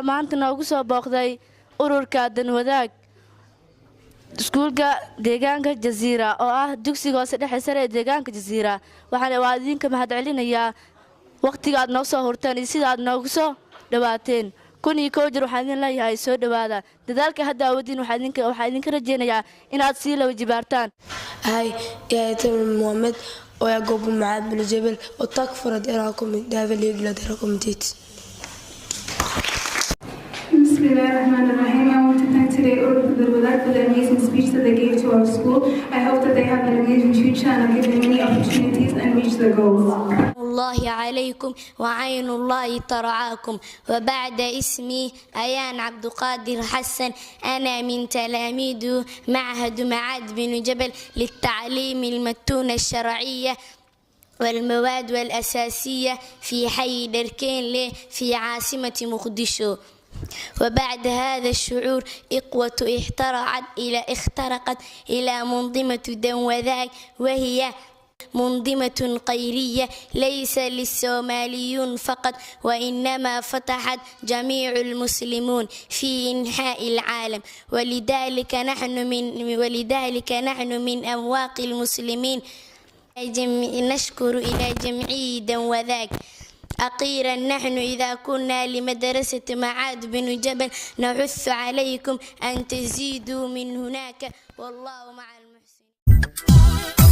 waxaa maanta noogu soo booqday ururka danwadaag iskuulka deegaanka Jazeera oo ah dugsiga hoose dhexe sare ee deegaanka Jazeera waxaan idinka mahadcelinayaa waqtiga aad noo soo hurteen iyo sida aad noogu soo dhawaateen kun iyo kow jeer waxaan idin leeyahay soo dhawaada dadaalka hadda awoodiin waxaan idinka rajaynayaa inaad sii laba jibaartaan هاي يا محمد ويعقوب معاذ بن جبل وتكفر ديراكم دافع ليقلا ديراكم تيت Bismillahirrahmanirrahim. I want to thank today Uruk Dalwadak for the amazing speech that they gave to our school. I hope that they have an amazing future and are given many opportunities and reach their goals. الله عليكم وعين الله ترعاكم. وبعد اسمي أيان عبد القادر حسن، أنا من تلاميذ معهد معاذ بن جبل للتعليم المتونة الشرعية والمواد والأساسية في حي دركينلي في عاصمة مقدشو. وبعد هذا الشعور إقوة اخترقت إلى منظمة دنوذاك، وهي منظمة خيرية ليس للصوماليون فقط، وإنما فتحت جميع المسلمون في أنحاء العالم، ولذلك نحن من أمواق المسلمين نشكر إلى جمعية دنوذاك. أخيرا نحن إذا كنا لمدرسة معاذ بن جبل نحث عليكم أن تزيدوا من هناك، والله مع المحسنين.